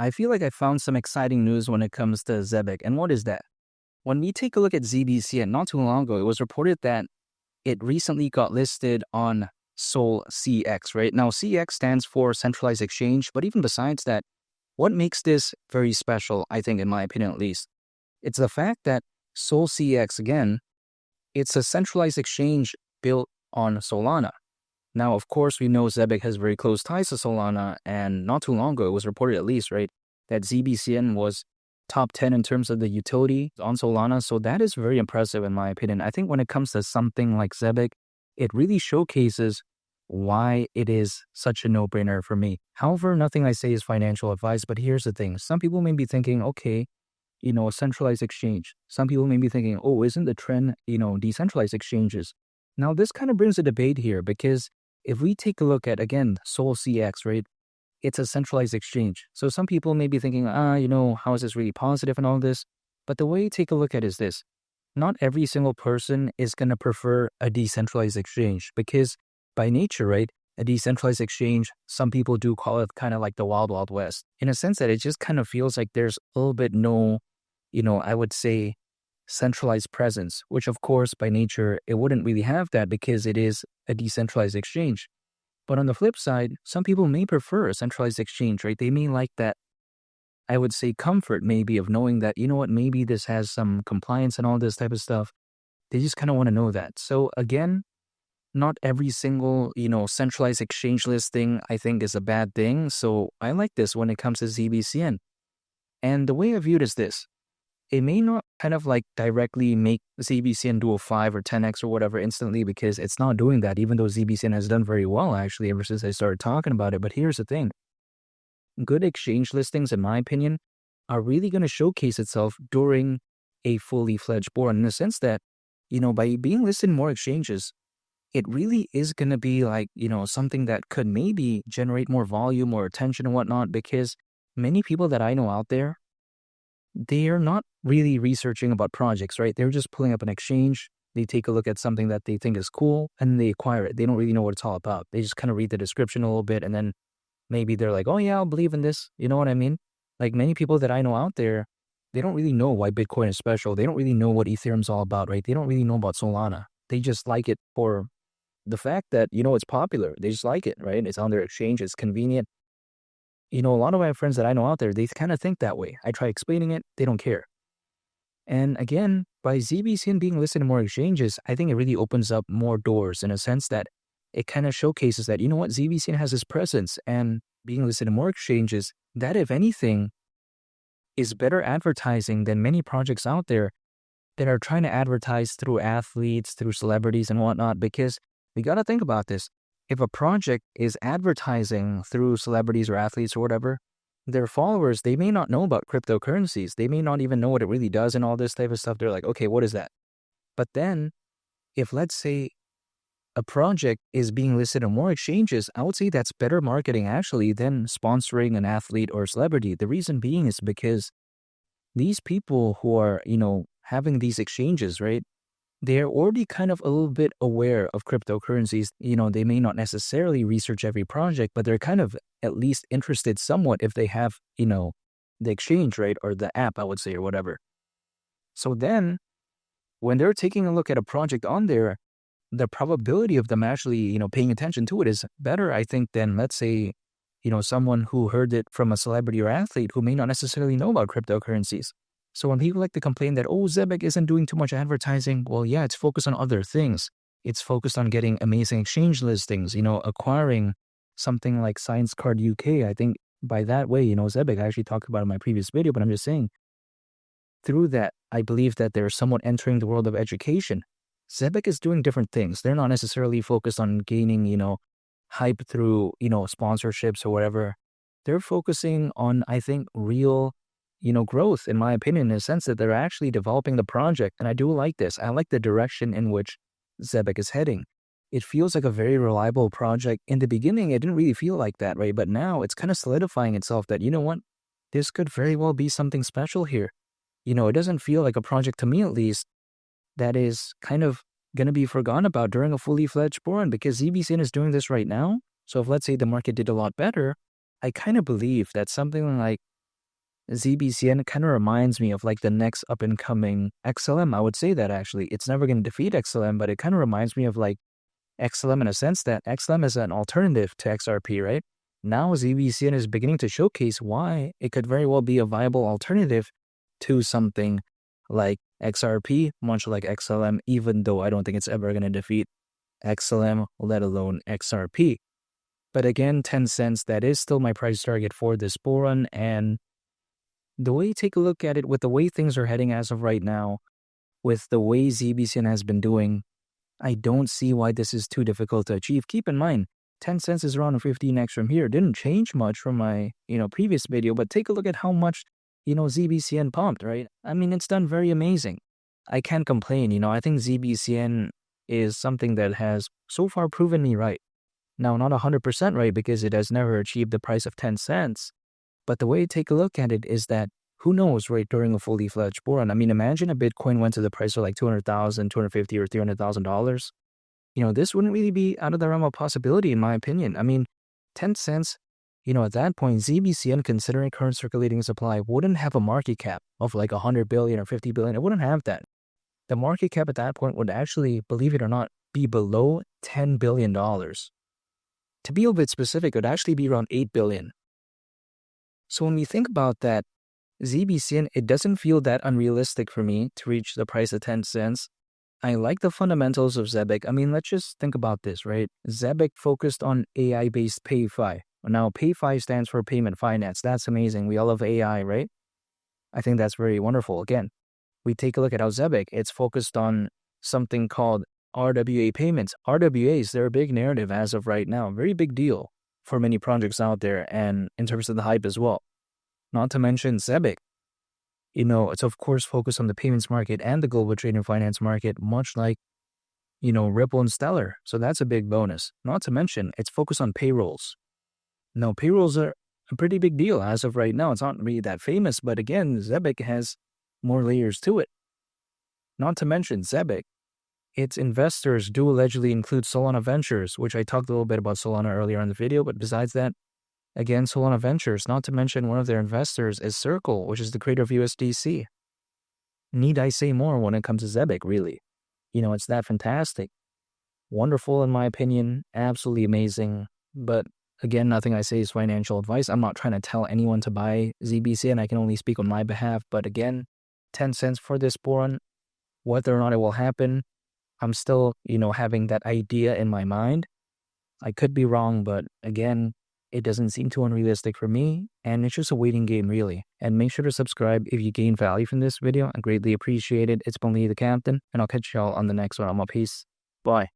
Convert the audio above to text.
I feel like I found some exciting news when it comes to Zebec. And what is that? When we take a look at ZBCN, not too long ago, it was reported that it recently got listed on Sol CX, right? Now, CX stands for centralized exchange, but even besides that, what makes this very special, I think, in my opinion at least, it's the fact that Sol CX, again, it's a centralized exchange built on Solana. Now, of course, we know Zebec has very close ties to Solana, and not too long ago, it was reported at least, right, that ZBCN was top 10 in terms of the utility on Solana. So that is very impressive in my opinion. I think when it comes to something like Zebec, it really showcases why it is such a no-brainer for me. However, nothing I say is financial advice, but here's the thing. Some people may be thinking, okay, a centralized exchange. Some people may be thinking, oh, isn't the trend, decentralized exchanges? Now, this kind of brings a debate here because if we take a look at, again, Sol CX, right, it's a centralized exchange. So some people may be thinking, how is this really positive and all this? But the way you take a look at it is this. Not every single person is going to prefer a decentralized exchange because by nature, right, a decentralized exchange, some people do call it kind of like the wild, wild west in a sense that it just kind of feels like there's a little bit no, I would say centralized presence, which of course by nature, it wouldn't really have that because it is a decentralized exchange. But on the flip side, some people may prefer a centralized exchange, right? They may like that, I would say, comfort maybe of knowing that, maybe this has some compliance and all this type of stuff. They just kind of want to know that. So again, not every single, centralized exchange listing I think is a bad thing. So I like this when it comes to ZBCN. And the way I view it is this. It may not kind of like directly make ZBCN do a 5 or 10x or whatever instantly because it's not doing that, even though ZBCN has done very well actually ever since I started talking about it. But here's the thing. Good exchange listings, in my opinion, are really going to showcase itself during a fully fledged board in the sense that, by being listed in more exchanges, it really is going to be like, something that could maybe generate more volume or attention and whatnot because many people that I know out there, they are not really researching about projects, right? They're just pulling up an exchange. They take a look at something that they think is cool and they acquire it. They don't really know what it's all about. They just kind of read the description a little bit and then maybe they're like, oh yeah, I'll believe in this. You know what I mean? Like many people that I know out there, they don't really know why Bitcoin is special. They don't really know what Ethereum's all about, right? They don't really know about Solana. They just like it for the fact that, it's popular. They just like it, right? It's on their exchange. It's convenient. A lot of my friends that I know out there, they kind of think that way. I try explaining it. They don't care. And again, by ZBCN being listed in more exchanges, I think it really opens up more doors in a sense that it kind of showcases that, ZBCN has this presence and being listed in more exchanges, that if anything, is better advertising than many projects out there that are trying to advertise through athletes, through celebrities and whatnot, because we got to think about this. If a project is advertising through celebrities or athletes or whatever, their followers, they may not know about cryptocurrencies. They may not even know what it really does and all this type of stuff. They're like, okay, what is that? But then if let's say a project is being listed on more exchanges, I would say that's better marketing actually than sponsoring an athlete or celebrity. The reason being is because these people who are, having these exchanges, right? They're already kind of a little bit aware of cryptocurrencies. They may not necessarily research every project, but they're kind of at least interested somewhat if they have, the exchange, right? Or the app, I would say, or whatever. So then when they're taking a look at a project on there, the probability of them actually, paying attention to it is better, I think, than let's say, someone who heard it from a celebrity or athlete who may not necessarily know about cryptocurrencies. So when people like to complain that, oh, Zebec isn't doing too much advertising, well, yeah, it's focused on other things. It's focused on getting amazing exchange listings, acquiring something like Science Card UK. I think by that way, Zebec, I actually talked about it in my previous video, but I'm just saying, through that, I believe that they're somewhat entering the world of education. Zebec is doing different things. They're not necessarily focused on gaining, hype through, sponsorships or whatever. They're focusing on, I think, real growth, in my opinion, in a sense that they're actually developing the project. And I do like this. I like the direction in which Zebec is heading. It feels like a very reliable project. In the beginning, it didn't really feel like that, right? But now it's kind of solidifying itself that, this could very well be something special here. It doesn't feel like a project, to me at least, that is kind of going to be forgotten about during a fully fledged board because ZBCN is doing this right now. So if let's say the market did a lot better, I kind of believe that something like ZBCN kind of reminds me of like the next up and coming XLM. I would say that actually it's never going to defeat XLM, but it kind of reminds me of like XLM in a sense that XLM is an alternative to XRP, right? Now ZBCN is beginning to showcase why it could very well be a viable alternative to something like XRP, much like XLM, even though I don't think it's ever going to defeat XLM, let alone XRP. But again, 10 cents, that is still my price target for this bull run. And the way you take a look at it, with the way things are heading as of right now, with the way ZBCN has been doing, I don't see why this is too difficult to achieve. Keep in mind, 10 cents is around 15x from here. Didn't change much from my, previous video, but take a look at how much, ZBCN pumped, right? I mean, it's done very amazing. I can't complain, I think ZBCN is something that has so far proven me right. Now, not 100% right because it has never achieved the price of 10 cents. But the way you take a look at it is that who knows, right, during a fully fledged bull run. I mean, imagine a Bitcoin went to the price of like $200,000, $250,000 or $300,000. This wouldn't really be out of the realm of possibility, in my opinion. I mean, 10 cents, at that point, ZBCN, considering current circulating supply, wouldn't have a market cap of like 100 billion or 50 billion. It wouldn't have that. The market cap at that point would actually, believe it or not, be below $10 billion. To be a bit specific, it would actually be around 8 billion. So when we think about that, ZBCN, it doesn't feel that unrealistic for me to reach the price of 10 cents. I like the fundamentals of Zebec. I mean, let's just think about this, right? Zebec focused on AI-based PayFi. Now, PayFi stands for payment finance. That's amazing. We all love AI, right? I think that's very wonderful. Again, we take a look at how Zebec, it's focused on something called RWA payments. RWAs, they're a big narrative as of right now. Very big deal for many projects out there and in terms of the hype as well. Not to mention Zebec. It's of course focused on the payments market and the global trade and finance market, much like, Ripple and Stellar. So that's a big bonus. Not to mention, it's focused on payrolls. Now, payrolls are a pretty big deal as of right now. It's not really that famous, but again, Zebec has more layers to it. Not to mention, Zebec, its investors do allegedly include Solana Ventures, which I talked a little bit about Solana earlier in the video, but besides that, again, Solana Ventures, not to mention one of their investors is Circle, which is the creator of USDC. Need I say more when it comes to Zebec, really? It's that fantastic. Wonderful, in my opinion. Absolutely amazing. But again, nothing I say is financial advice. I'm not trying to tell anyone to buy ZBCN. I can only speak on my behalf. But again, 10 cents for this bull run. Whether or not it will happen, I'm still, having that idea in my mind. I could be wrong, but again, it doesn't seem too unrealistic for me, and it's just a waiting game, really. And make sure to subscribe if you gain value from this video. I greatly appreciate it. It's been Lee the Captain, and I'll catch y'all on the next one. I'm a peace. Bye.